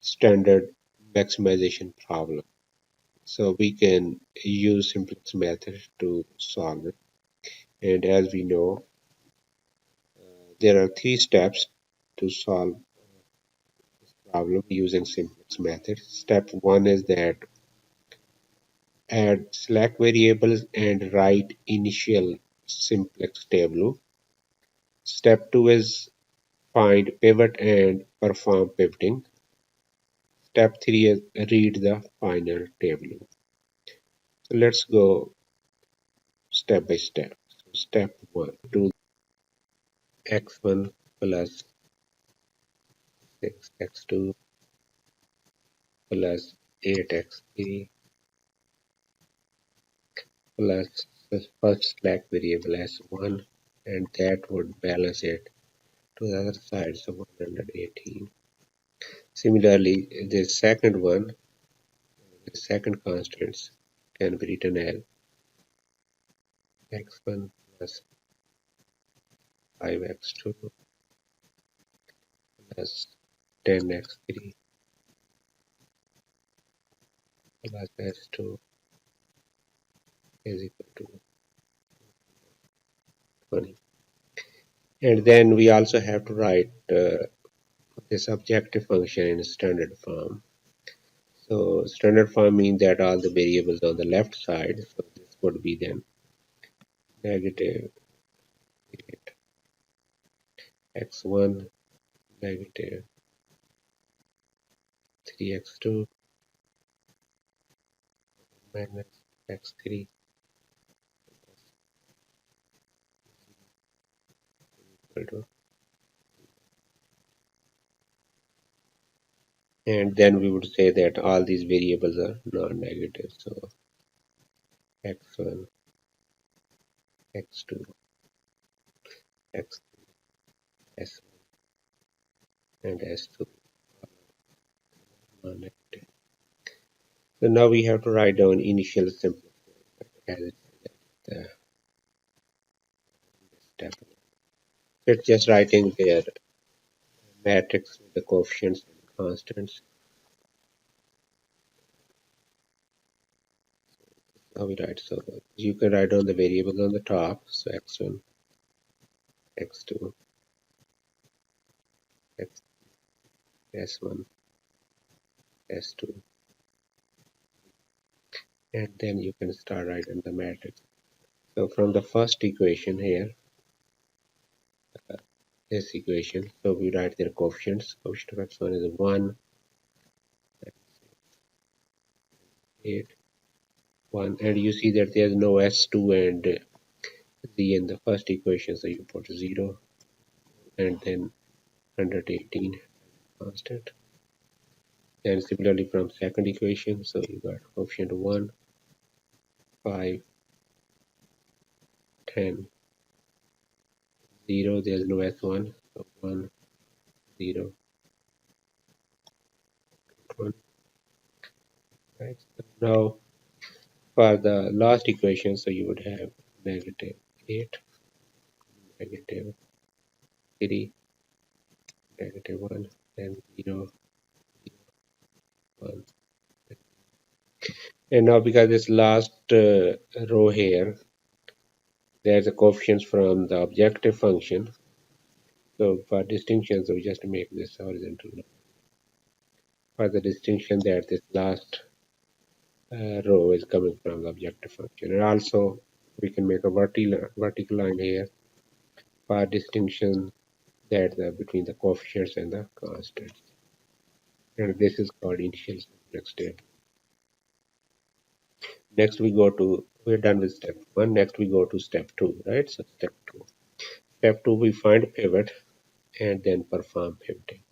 standard maximization problem. So we can use Simplex method to solve it. And as we know, there are three steps to solve problem using Simplex method. Step one is that add select variables and write initial Simplex table. Step two is find pivot and perform pivoting. Step three is read the final table. So let's go step by step. So step one, do x1 plus 6x2 plus 8x3 plus the first slack variable s1, and that would balance it to the other side, so 118. Similarly, the second one, the second constants can be written as x1 plus 5x2 plus 10x3 plus s2 is equal to 20. And then we also have to write this objective function in standard form. So standard form means that all the variables on the left side, so this would be then negative x1 negative 3x2 minus x3 equal to, and then we would say that all these variables are non-negative. So x1, x2, x, s1, and s2 non-negative. So now we have to write down initial simple as the step. It's just writing their matrix with the coefficients and constants. How we write? So you can write down the variables on the top. So x1, x2, x, s1, s2, and then you can start writing the matrix. So from the first equation here, this equation, so we write their coefficients. Coefficient of x1 is 1, 8, 1, and you see that there's no s2 and z in the first equation, so you put 0, and then 118 constant. And similarly from second equation, so you got coefficient 1, 5, 10, 0, there's no s1, so 1, 0, 1. Right. So now for the last equation, so you would have negative 8, negative 3, negative 1, and 0, 1. And now because this last row here, there's a coefficients from the objective function. So for distinction, so we just make this horizontal line. For the distinction that this last row is coming from the objective function. And also we can make a vertical line here for distinction that between the coefficients and the constants. And this is called initial simplex step. Next we're done with step 1. Next we go to step 2, right? So step 2. Step 2, we find pivot and then perform pivoting.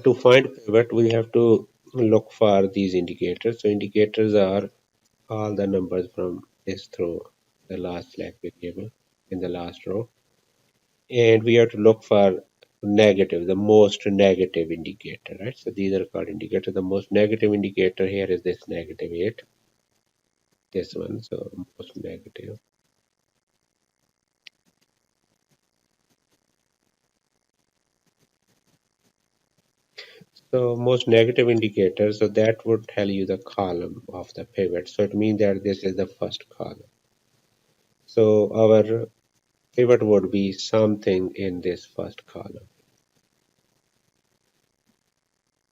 To find pivot, we have to look for these indicators. So indicators are all the numbers from this through the last slack variable in the last row. And we have to look for negative, the most negative indicator, right? So these are called indicators. The most negative indicator here is this negative 8. This one, so most negative. So most negative indicator, so that would tell you the column of the pivot. So it means that this is the first column. So our pivot would be something in this first column.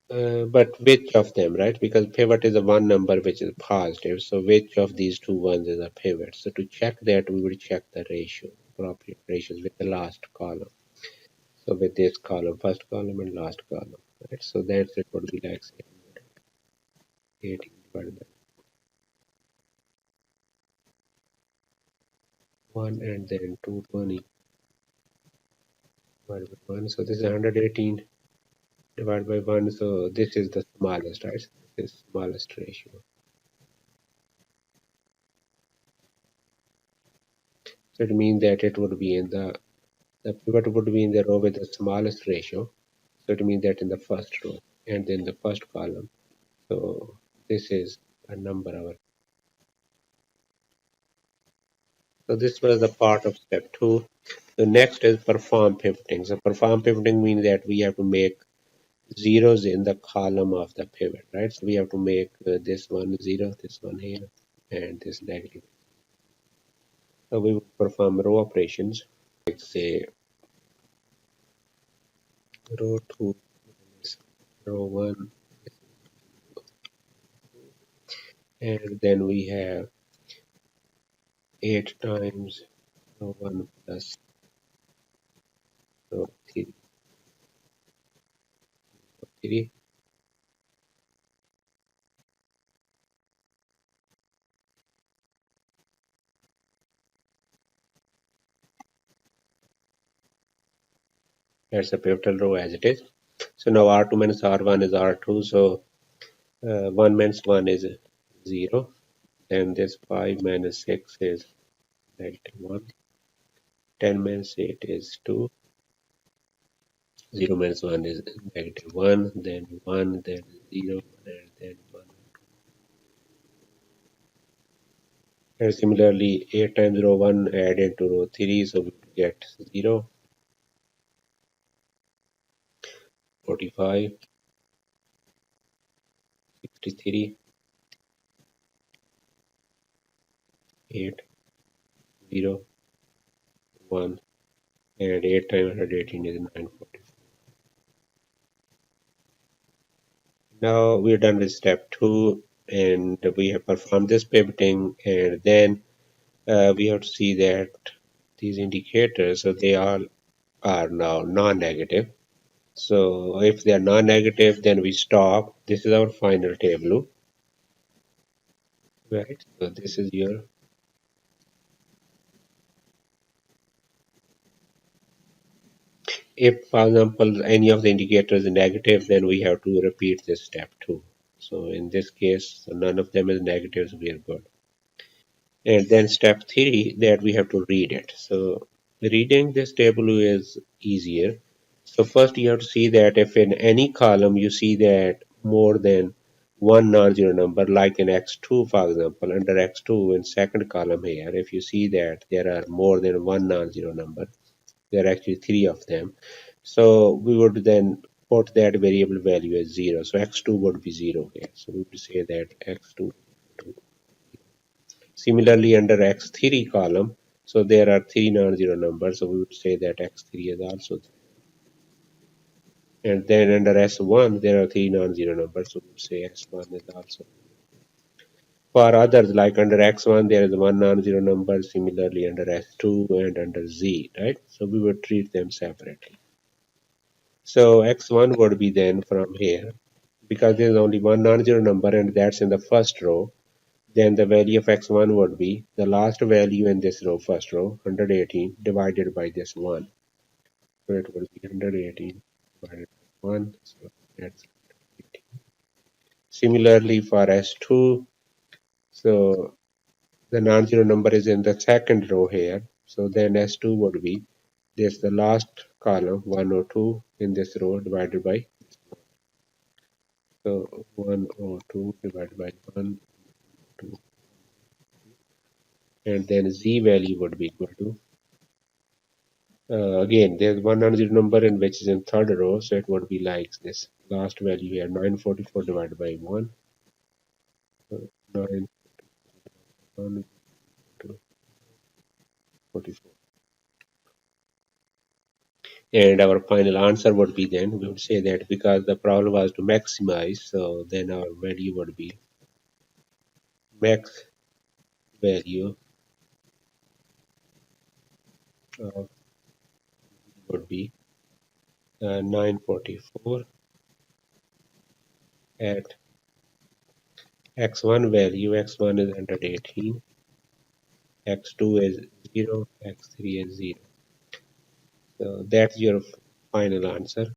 But which of them, right? Because pivot is a one number which is positive. So which of these two ones is a pivot? So to check that, we will check the ratio, appropriate ratios with the last column. So with this column, first column and last column, right? So that's it would be like say 18 divided by 1 and then 220 divided by 1. So this is 118 divided by 1. So this is the smallest, right? So this is smallest ratio. So it means that it would be in the pivot would be in the row with the smallest ratio. So it means that in the first row and then the first column. So this is a number our. So this was the part of step 2. The next is perform pivoting. So perform pivoting means that we have to make zeros in the column of the pivot, right? So we have to make this one 0, this one here, and this negative. So we would perform row operations, like say row 2 is row 1, and then we have 8 times row 1 plus row 3, 3. That's the pivotal row as it is. So now R2 minus R1 is R2. So 1 minus 1 is 0. Then this 5 minus 6 is negative 1. 10 minus 8 is 2. 0 minus 1 is negative 1. Then 1, then 0, and then 1. And similarly, 8 times row 1 add into row 3. So we get 0, 45, 63, 8, 0, 1. And 8 times 118 is 940. Now we're done with step 2 and we have performed this pivoting, and then we have to see that these indicators, so they all are now non-negative. So if they are non-negative, then we stop. This is our final table, right? So this is your, if for example any of the indicators is negative, then we have to repeat this step 2. So in this case, none of them is negative, so we are good. And then step 3, that we have to read it. So reading this table is easier. So first you have to see that if in any column you see that more than one non-zero number, like in x2 for example, under x2 in second column here, if you see that there are more than one non-zero number, there are actually three of them. So we would then put that variable value as 0. So x2 would be 0 here. So we would say that x2. Similarly, under x3 column, so there are three non-zero numbers, so we would say that x3 is also there. And then under S1, there are three non-zero numbers, so we would say S1 is also there. For others, like under X1, there is one non-zero number, similarly under S2 and under Z, right? So we would treat them separately. So X1 would be then from here, because there is only one non-zero number and that's in the first row, then the value of x1 would be the last value in this row, first row, 118 divided by this 1. So it will be 118 divided by 1. So that's 118. Similarly for S2, so the non-zero number is in the second row here. So then S2 would be this the last column 102 in this row divided by, so 102 divided by 1, 2, and then Z value would be equal to Again, there's one non-zero number in which is in third row, so it would be like this. Last value here, 944 divided by 1. 9, 1, 2, 44. And our final answer would be then, we would say that because the problem was to maximize, so then our value would be max value of would be 944 at x1 value, x1 is 118, x2 is 0, x3 is 0. So that's your final answer.